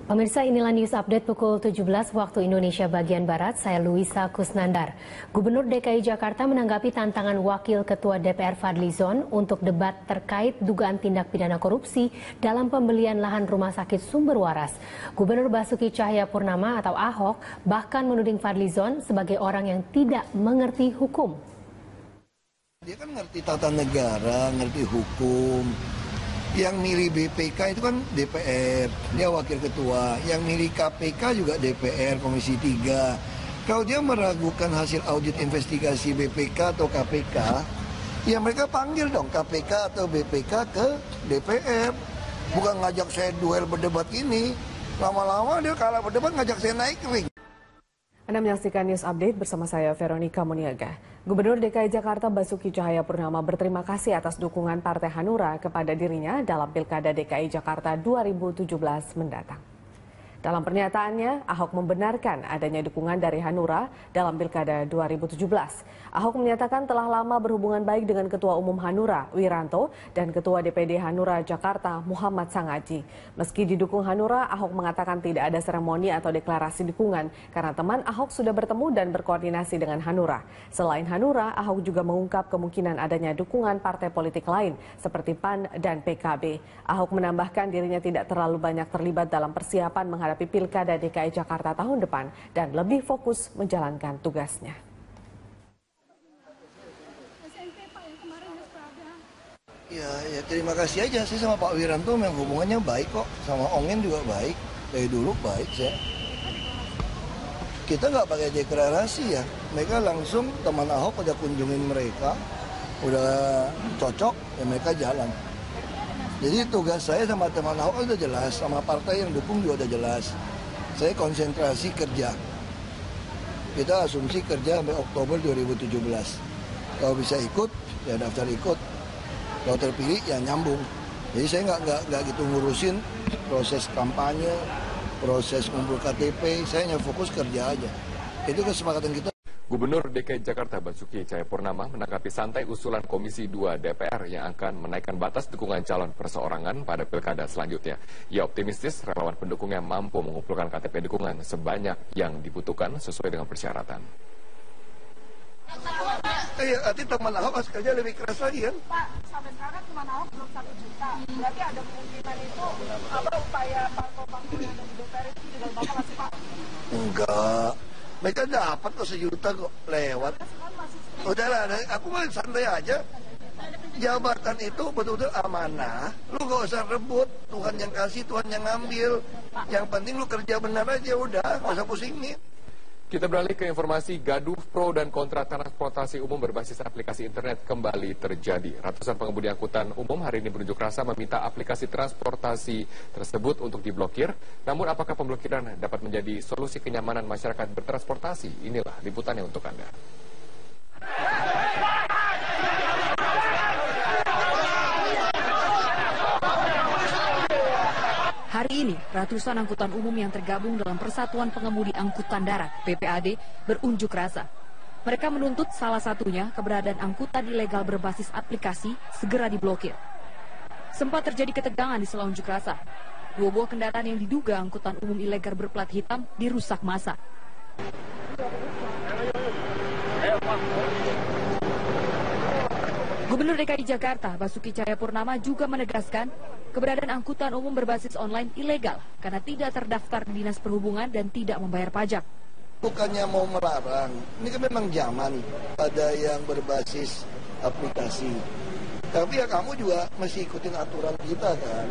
Pemirsa, inilah news update pukul 17 waktu Indonesia bagian Barat. Saya Luisa Kusnandar. Gubernur DKI Jakarta menanggapi tantangan Wakil Ketua DPR Fadlizon untuk debat terkait dugaan tindak pidana korupsi dalam pembelian lahan rumah sakit Sumber Waras. Gubernur Basuki Cahayapurnama atau Ahok bahkan menuding Fadlizon sebagai orang yang tidak mengerti hukum. Dia kan ngerti tata negara, ngerti hukum. Yang milih BPK itu kan DPR, dia wakil ketua. Yang milih KPK juga DPR, Komisi 3. Kalau dia meragukan hasil audit investigasi BPK atau KPK, ya mereka panggil dong KPK atau BPK ke DPR. Bukan ngajak saya duel berdebat ini. Lama-lama dia kalah berdebat ngajak saya naik ring. Anda menyaksikan News Update bersama saya Veronica Muniaga. Gubernur DKI Jakarta Basuki Cahayapurnama berterima kasih atas dukungan Partai Hanura kepada dirinya dalam Pilkada DKI Jakarta 2017 mendatang. Dalam pernyataannya, Ahok membenarkan adanya dukungan dari Hanura dalam Pilkada 2017. Ahok menyatakan telah lama berhubungan baik dengan Ketua Umum Hanura, Wiranto, dan Ketua DPD Hanura Jakarta, Muhammad Sangaji. Meski didukung Hanura, Ahok mengatakan tidak ada seremoni atau deklarasi dukungan karena teman Ahok sudah bertemu dan berkoordinasi dengan Hanura. Selain Hanura, Ahok juga mengungkap kemungkinan adanya dukungan partai politik lain seperti PAN dan PKB. Ahok menambahkan dirinya tidak terlalu banyak terlibat dalam persiapan menghadapi Pilkada DKI Jakarta tahun depan dan lebih fokus menjalankan tugasnya. Ya terima kasih aja sih sama Pak Wiranto, memang hubungannya baik kok. Sama Ongen juga baik, dari dulu baik saya. Kita nggak pakai deklarasi ya, mereka langsung teman Ahok udah kunjungin mereka, udah cocok, ya mereka jalan. Jadi tugas saya sama teman Ahok udah jelas, sama partai yang dukung juga udah jelas. Saya konsentrasi kerja. Kita asumsi kerja sampai Oktober 2017. Kalau bisa ikut, ya daftar ikut. Kalau terpilih, ya nyambung. Jadi saya nggak gitu ngurusin proses kampanye, proses kumpul KTP. Saya hanya fokus kerja aja. Itu kesepakatan kita. Gubernur DKI Jakarta Basuki Cahayapurnama menanggapi santai usulan Komisi 2 DPR yang akan menaikkan batas dukungan calon perseorangan pada pilkada selanjutnya. Ia optimistis relawan pendukungnya mampu mengumpulkan KTP dukungan sebanyak yang dibutuhkan sesuai dengan persyaratan. Nanti teman Ahok harus kerja lebih keras lagi kan? Pak, sampai sekarang teman Ahok belum 1 juta. Berarti ada kemungkinan itu upaya parpol yang ada di DPR itu tidak bakal masih Pak? Enggak. Mereka dapat kok 1 juta kok lewat. Udahlah, aku mah santai aja. Jabatan itu betul-betul amanah. Lu gak usah rebut. Tuhan yang kasih, Tuhan yang ngambil. Yang penting lu kerja benar aja udah. Gak usah pusing nih. Kita beralih ke informasi gaduh pro dan kontra transportasi umum berbasis aplikasi internet kembali terjadi. Ratusan pengemudi angkutan umum hari ini berunjuk rasa meminta aplikasi transportasi tersebut untuk diblokir. Namun apakah pemblokiran dapat menjadi solusi kenyamanan masyarakat bertransportasi? Inilah liputannya untuk Anda. Hari ini, ratusan angkutan umum yang tergabung dalam Persatuan Pengemudi Angkutan Darat (PPAD) berunjuk rasa. Mereka menuntut salah satunya keberadaan angkutan ilegal berbasis aplikasi segera diblokir. Sempat terjadi ketegangan di sela unjuk rasa. 2 buah kendaraan yang diduga angkutan umum ilegal berplat hitam dirusak massa. Gubernur DKI Jakarta Basuki Cahayapurnama juga menegaskan keberadaan angkutan umum berbasis online ilegal karena tidak terdaftar di Dinas Perhubungan dan tidak membayar pajak. Bukannya mau melarang, ini kan memang zaman ada yang berbasis aplikasi. Tapi ya kamu juga mesti ikutin aturan kita kan.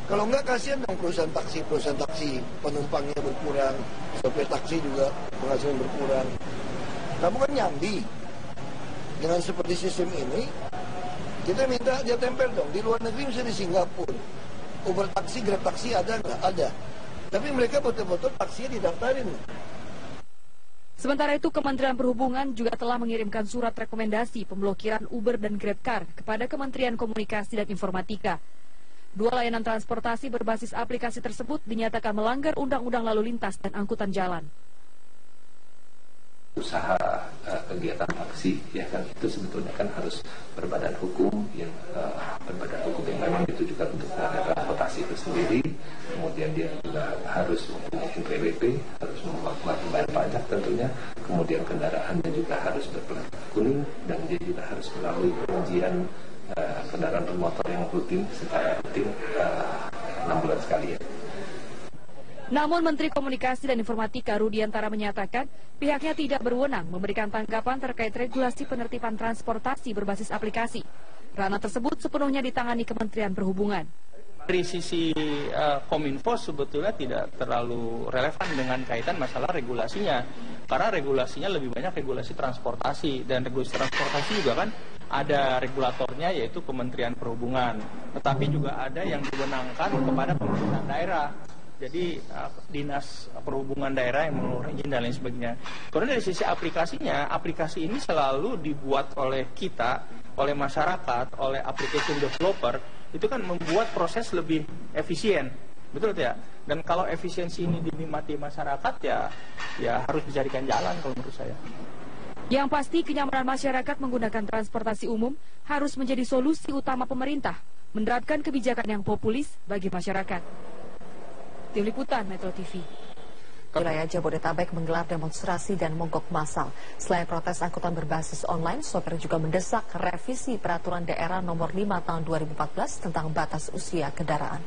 Kalau enggak kasihan dong perusahaan taksi penumpangnya berkurang, sopir taksi juga penghasilan berkurang. Kamu kan nyambi. Dengan seperti sistem ini, kita minta dia tempel dong. Di luar negeri misalnya di Singapura, Uber taksi, Grab taksi ada nggak? Ada. Tapi mereka betul-betul taksinya didaftarin. Sementara itu, Kementerian Perhubungan juga telah mengirimkan surat rekomendasi pemblokiran Uber dan GrabCar kepada Kementerian Komunikasi dan Informatika. 2 layanan transportasi berbasis aplikasi tersebut dinyatakan melanggar Undang-Undang Lalu Lintas dan Angkutan Jalan. Usaha kegiatan taksi, ya kan itu sebetulnya kan harus berbadan hukum yang memang ditujukan untuk transportasi itu sendiri. Kemudian dia juga harus mempunyai NPWP, harus membayar pajak tentunya. Kemudian kendaraannya juga harus berplat kuning dan dia juga harus melalui pengujian kendaraan bermotor yang rutin secara rutin 6 bulan sekali ya. Namun Menteri Komunikasi dan Informatika Rudiantara menyatakan pihaknya tidak berwenang memberikan tanggapan terkait regulasi penertiban transportasi berbasis aplikasi. Ranah tersebut sepenuhnya ditangani Kementerian Perhubungan. Dari sisi Kominfo sebetulnya tidak terlalu relevan dengan kaitan masalah regulasinya. Karena regulasinya lebih banyak regulasi transportasi. Dan regulasi transportasi juga kan ada regulatornya yaitu Kementerian Perhubungan. Tetapi juga ada yang diwenangkan kepada pemerintahan daerah. Jadi dinas perhubungan daerah yang mengeluarkan izin dan lain sebagainya. Karena dari sisi aplikasinya, aplikasi ini selalu dibuat oleh kita, oleh masyarakat, oleh application developer, itu kan membuat proses lebih efisien, betul tidak? Dan kalau efisiensi ini dinikmati masyarakat, ya harus dicarikan jalan kalau menurut saya. Yang pasti kenyamanan masyarakat menggunakan transportasi umum harus menjadi solusi utama pemerintah, menerapkan kebijakan yang populis bagi masyarakat. Tim Liputan Metro TV. Wilayah Jabodetabek menggelar demonstrasi dan mogok massal. Selain protes angkutan berbasis online, sopir juga mendesak revisi peraturan daerah nomor 5 tahun 2014 tentang batas usia kendaraan.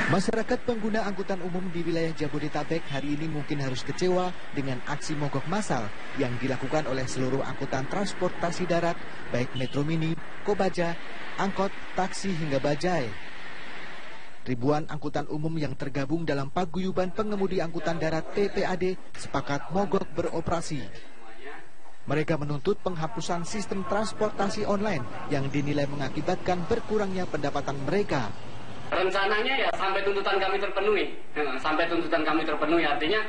Masyarakat pengguna angkutan umum di wilayah Jabodetabek hari ini mungkin harus kecewa dengan aksi mogok massal yang dilakukan oleh seluruh angkutan transportasi darat, baik Metro Mini, Kopaja, angkot, taksi hingga bajai. Ribuan angkutan umum yang tergabung dalam paguyuban pengemudi angkutan darat PPAD sepakat mogok beroperasi. Mereka menuntut penghapusan sistem transportasi online yang dinilai mengakibatkan berkurangnya pendapatan mereka. Rencananya ya sampai tuntutan kami terpenuhi, artinya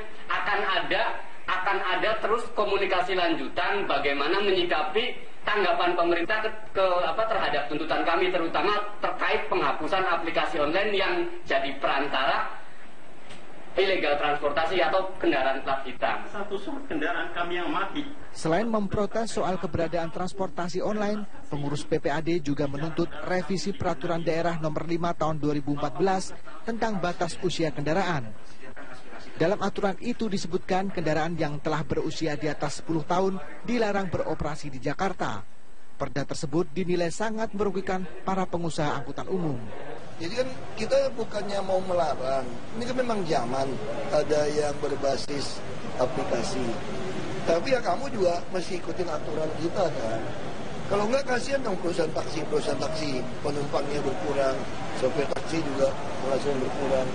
akan ada terus komunikasi lanjutan bagaimana menyikapi tanggapan pemerintah terhadap tuntutan kami, terutama terkait penghapusan aplikasi online yang jadi perantara ilegal transportasi atau kendaraan plat hitam. Satu kendaraan kami yang mati. Selain memprotes soal keberadaan transportasi online, pengurus PPAD juga menuntut revisi peraturan daerah nomor 5 tahun 2014 tentang batas usia kendaraan. Dalam aturan itu disebutkan kendaraan yang telah berusia di atas 10 tahun dilarang beroperasi di Jakarta. Perda tersebut dinilai sangat merugikan para pengusaha angkutan umum. Jadi kan kita bukannya mau melarang, ini kan memang zaman ada yang berbasis aplikasi. Tapi ya kamu juga mesti ikutin aturan kita kan. Kalau enggak kasihan dong perusahaan taksi, penumpangnya berkurang, sopir taksi juga penghasilan berkurang.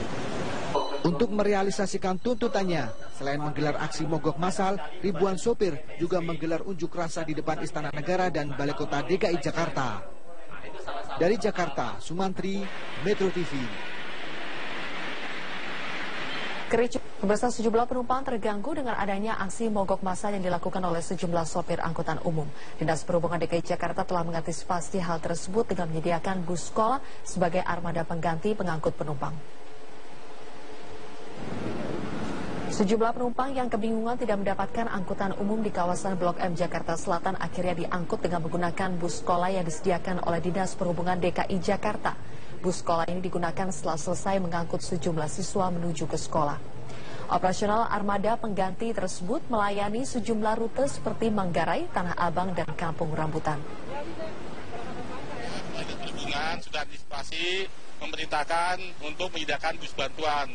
Untuk merealisasikan tuntutannya, selain menggelar aksi mogok massal, ribuan sopir juga menggelar unjuk rasa di depan Istana Negara dan Balai Kota DKI Jakarta. Dari Jakarta, Sumantri, Metro TV. Pemirsa, sejumlah penumpang terganggu dengan adanya aksi mogok massal yang dilakukan oleh sejumlah sopir angkutan umum. Dinas Perhubungan DKI Jakarta telah mengantisipasi hal tersebut dengan menyediakan bus sekolah sebagai armada pengganti pengangkut penumpang. Sejumlah penumpang yang kebingungan tidak mendapatkan angkutan umum di kawasan Blok M Jakarta Selatan akhirnya diangkut dengan menggunakan bus sekolah yang disediakan oleh Dinas Perhubungan DKI Jakarta. Bus sekolah ini digunakan setelah selesai mengangkut sejumlah siswa menuju ke sekolah. Operasional armada pengganti tersebut melayani sejumlah rute seperti Manggarai, Tanah Abang, dan Kampung Rambutan. Dinas Perhubungan sudah antisipasi memerintahkan untuk menyediakan bus bantuan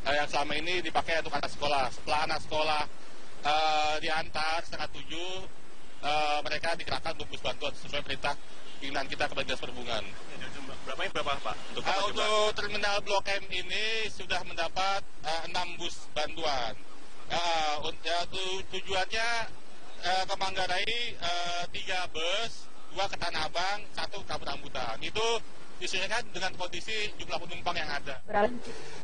yang selama ini dipakai untuk anak sekolah. Setelah anak sekolah diantar 6:30, mereka dikerahkan untuk bus bantuan sesuai perintah pimpinan kita kepada Dinas Perhubungan. Berapa Pak? Untuk terminal Blok M ini sudah mendapat 6 bus bantuan. Tujuannya ke Manggarai 3 bus, 2 ke Tanah Abang, 1 ke Kampung Rambutan. Itu disesuaikan dengan kondisi jumlah penumpang yang ada.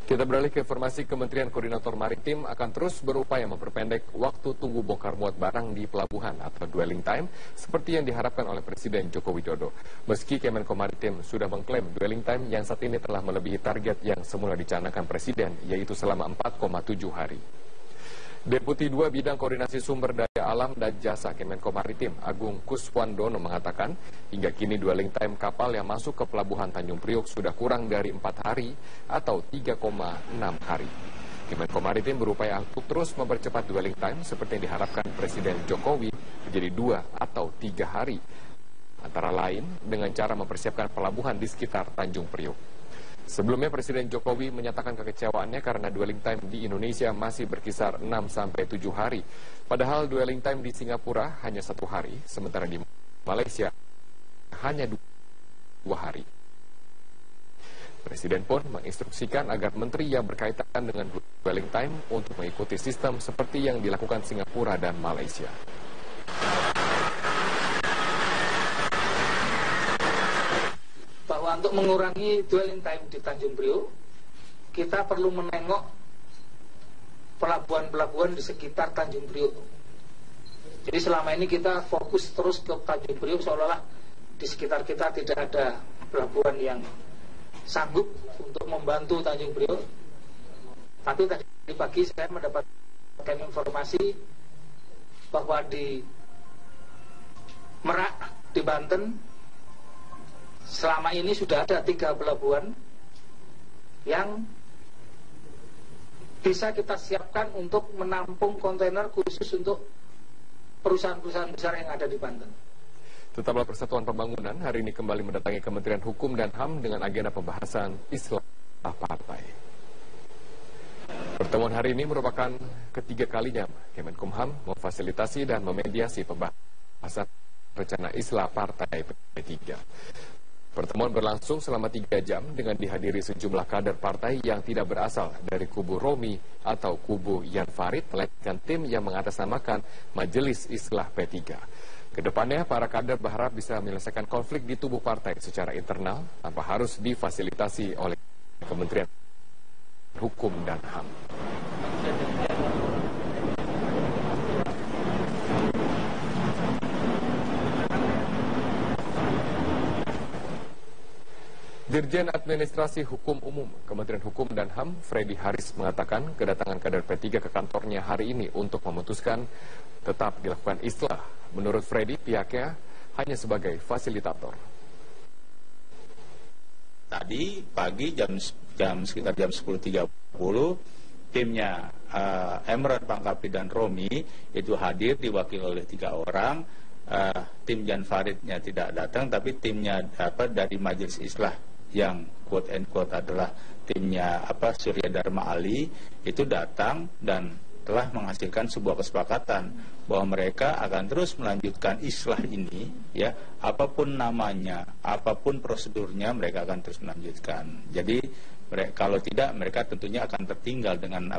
Kita beralih ke informasi. Kementerian Koordinator Maritim akan terus berupaya memperpendek waktu tunggu bongkar muat barang di pelabuhan atau dwelling time seperti yang diharapkan oleh Presiden Joko Widodo. Meski Kemenko Maritim sudah mengklaim dwelling time yang saat ini telah melebihi target yang semula dicanangkan Presiden, yaitu selama 4,7 hari. Deputi 2 Bidang Koordinasi Sumber Daya Alam dan Jasa Kemenko Maritim Agung Kuswandono mengatakan hingga kini dwelling time kapal yang masuk ke Pelabuhan Tanjung Priok sudah kurang dari 4 hari atau 3,6 hari. Kemenko Maritim berupaya untuk terus mempercepat dwelling time seperti yang diharapkan Presiden Jokowi menjadi 2 atau 3 hari. Antara lain dengan cara mempersiapkan pelabuhan di sekitar Tanjung Priok. Sebelumnya Presiden Jokowi menyatakan kekecewaannya karena dwelling time di Indonesia masih berkisar 6-7 hari. Padahal dwelling time di Singapura hanya 1 hari, sementara di Malaysia hanya 2 hari. Presiden pun menginstruksikan agar menteri yang berkaitan dengan dwelling time untuk mengikuti sistem seperti yang dilakukan Singapura dan Malaysia. Bahwa untuk mengurangi dwelling time di Tanjung Priok, kita perlu menengok pelabuhan-pelabuhan di sekitar Tanjung Priok. Jadi selama ini kita fokus terus ke Tanjung Priok, seolah-olah di sekitar kita tidak ada pelabuhan yang sanggup untuk membantu Tanjung Priok. Tapi tadi pagi saya mendapatkan informasi bahwa di Merak, di Banten, selama ini sudah ada 3 pelabuhan yang bisa kita siapkan untuk menampung kontainer khusus untuk perusahaan-perusahaan besar yang ada di Banten. Tetaplah Persatuan Pembangunan hari ini kembali mendatangi Kementerian Hukum dan HAM dengan agenda pembahasan Islah Partai. Pertemuan hari ini merupakan ketiga kalinya Kemenkumham memfasilitasi dan memediasi pembahasan rencana Islah Partai P3. Pertemuan berlangsung selama 3 jam dengan dihadiri sejumlah kader partai yang tidak berasal dari kubu Romi atau kubu Jan Farid, melainkan tim yang mengatasnamakan Majelis Islah P3. Kedepannya, para kader berharap bisa menyelesaikan konflik di tubuh partai secara internal tanpa harus difasilitasi oleh Kementerian Hukum dan HAM. Dirjen Administrasi Hukum Umum Kementerian Hukum dan HAM, Freddy Haris, mengatakan kedatangan kader P3 ke kantornya hari ini untuk memutuskan tetap dilakukan islah. Menurut Freddy, pihaknya hanya sebagai fasilitator. Tadi pagi sekitar jam 10.30, timnya Emran Pangkapi dan Romi itu hadir diwakili oleh 3 orang. Tim Jan Faridnya tidak datang, tapi timnya dari Majelis Islah yang quote and quote adalah timnya Surya Dharma Ali itu datang dan telah menghasilkan sebuah kesepakatan bahwa mereka akan terus melanjutkan islah ini, ya, apapun namanya, apapun prosedurnya, mereka akan terus melanjutkan. Jadi kalau tidak, mereka tentunya akan tertinggal dengan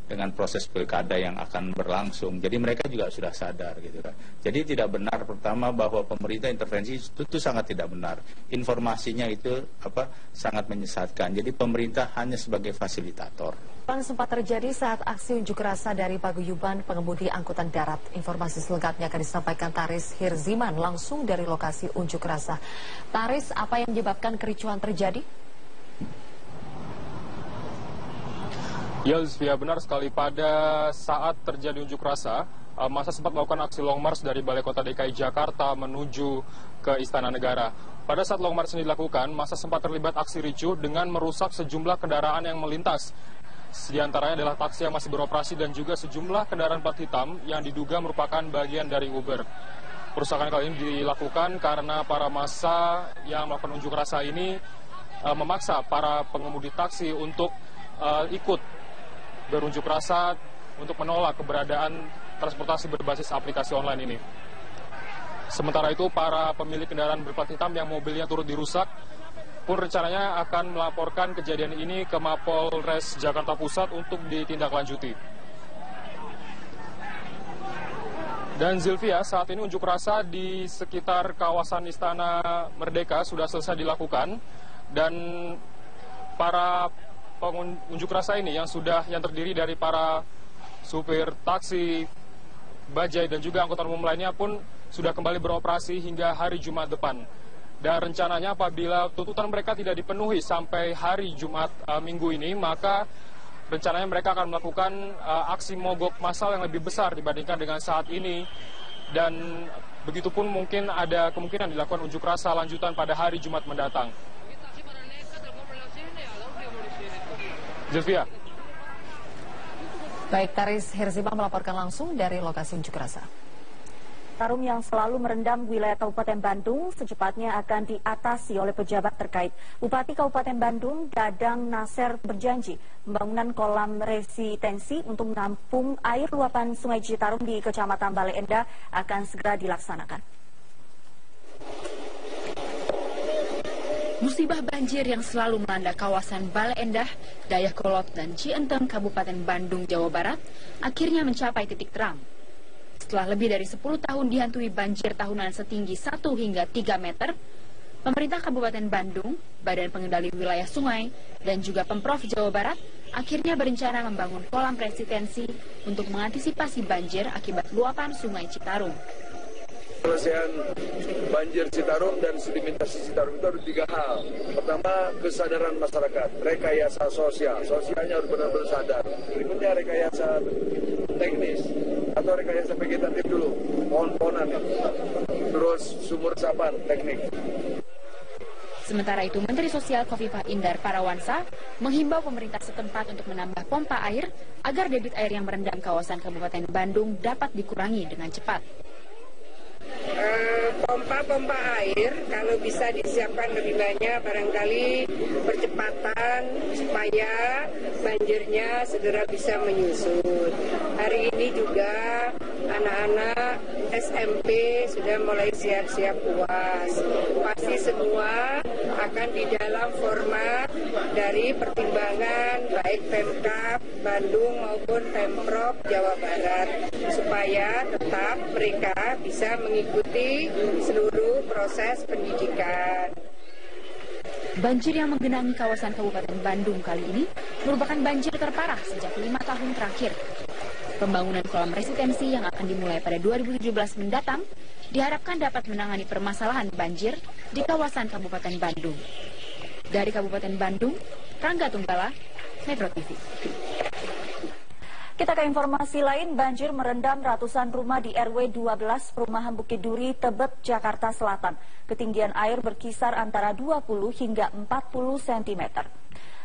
dengan proses pilkada yang akan berlangsung. Jadi mereka juga sudah sadar, gitu kan. Jadi tidak benar pertama bahwa pemerintah intervensi, itu sangat tidak benar. Informasinya itu sangat menyesatkan. Jadi pemerintah hanya sebagai fasilitator. Sempat terjadi saat aksi unjuk rasa dari paguyuban pengemudi angkutan darat. Informasi selengkapnya akan disampaikan Taris Hirziman langsung dari lokasi unjuk rasa. Taris, apa yang menyebabkan kericuhan terjadi? Ya, Zufia, benar sekali. Pada saat terjadi unjuk rasa, massa sempat melakukan aksi long march dari Balai Kota DKI Jakarta menuju ke Istana Negara. Pada saat long march ini dilakukan, massa sempat terlibat aksi ricuh dengan merusak sejumlah kendaraan yang melintas. Di antaranya adalah taksi yang masih beroperasi dan juga sejumlah kendaraan plat hitam yang diduga merupakan bagian dari Uber. Perusakan kali ini dilakukan karena para massa yang melakukan unjuk rasa ini memaksa para pengemudi taksi untuk ikut berunjuk rasa untuk menolak keberadaan transportasi berbasis aplikasi online ini. Sementara itu, para pemilik kendaraan berplat hitam yang mobilnya turut dirusak pun rencananya akan melaporkan kejadian ini ke Mapolres Jakarta Pusat untuk ditindaklanjuti. Dan Zilvia, saat ini unjuk rasa di sekitar kawasan Istana Merdeka sudah selesai dilakukan, dan para pengunjuk rasa ini yang terdiri dari para supir taksi, bajai dan juga angkutan umum lainnya pun sudah kembali beroperasi hingga hari Jumat depan. Dan rencananya apabila tuntutan mereka tidak dipenuhi sampai hari Jumat minggu ini, maka rencananya mereka akan melakukan aksi mogok massal yang lebih besar dibandingkan dengan saat ini. Dan begitupun mungkin ada kemungkinan dilakukan unjuk rasa lanjutan pada hari Jumat mendatang. Zulfia. Baik, Taris Herzima melaporkan langsung dari lokasi unjuk rasa. Citarum yang selalu merendam wilayah Kabupaten Bandung secepatnya akan diatasi oleh pejabat terkait. Bupati Kabupaten Bandung, Dadang Nasir, berjanji pembangunan kolam resitensi untuk menampung air luapan Sungai Citarum di Kecamatan Bale Endah akan segera dilaksanakan. Musibah banjir yang selalu melanda kawasan Bale Endah, Dayakolot, dan Cienteng, Kabupaten Bandung, Jawa Barat, akhirnya mencapai titik terang. Setelah lebih dari 10 tahun dihantui banjir tahunan setinggi 1 hingga 3 meter, pemerintah Kabupaten Bandung, Badan Pengendali Wilayah Sungai, dan juga Pemprov Jawa Barat akhirnya berencana membangun kolam resitensi untuk mengantisipasi banjir akibat luapan Sungai Citarum. Penyelesaian banjir Citarum dan sedimentasi Citarum itu ada 3 hal. Pertama, kesadaran masyarakat, rekayasa sosial. Sosialnya harus benar-benar sadar. Berikutnya rekayasa teknis atau rekayasa vegetatif dulu, pohon-pohonan, terus sumur resapan, teknik. Sementara itu, Menteri Sosial Khofifah Indar Parawansa menghimbau pemerintah setempat untuk menambah pompa air agar debit air yang merendam kawasan Kabupaten Bandung dapat dikurangi dengan cepat. Pompa-pompa air kalau bisa disiapkan lebih banyak, barangkali percepatan supaya banjirnya segera bisa menyusut. Hari ini juga anak-anak SMP sudah mulai siap-siap UAS. Pasti semua akan di dalam format dari pertimbangan baik Pemkab Bandung maupun Pemprov Jawa Barat supaya tetap mereka bisa mengikuti seluruh proses pendidikan. Banjir yang menggenangi kawasan Kabupaten Bandung kali ini merupakan banjir terparah sejak 5 tahun terakhir. Pembangunan kolam resistensi yang akan dimulai pada 2017 mendatang diharapkan dapat menangani permasalahan banjir di kawasan Kabupaten Bandung. Dari Kabupaten Bandung, Rangga Tunggala, Metro TV. Kita ke informasi lain, banjir merendam ratusan rumah di RW 12 Perumahan Bukit Duri, Tebet, Jakarta Selatan. Ketinggian air berkisar antara 20 hingga 40 cm.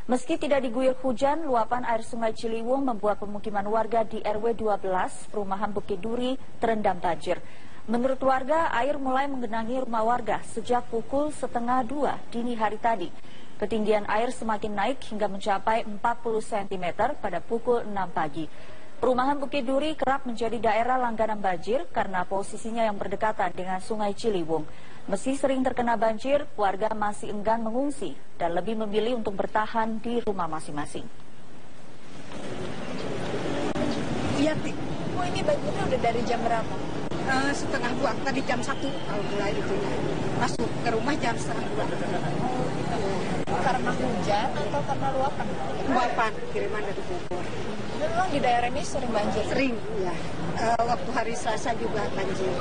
Meski tidak diguyur hujan, luapan air Sungai Ciliwung membuat pemukiman warga di RW 12 Perumahan Bukit Duri terendam banjir. Menurut warga, air mulai menggenangi rumah warga sejak pukul 1:30 dini hari tadi. Ketinggian air semakin naik hingga mencapai 40 cm pada pukul 6 pagi. Perumahan Bukit Duri kerap menjadi daerah langganan banjir karena posisinya yang berdekatan dengan Sungai Ciliwung. Meski sering terkena banjir, warga masih enggan mengungsi dan lebih memilih untuk bertahan di rumah masing-masing. Iya, oh ini banjirnya udah dari jam berapa? 1:30, tadi jam 1 kalau mulai itunya. Masuk ke rumah jam 1:30. Karena hujan atau karena luapan? Luapan, kiriman dari Bogor. Memang di daerah ini sering banjir? Sering, ya. Waktu hari Selasa juga banjir.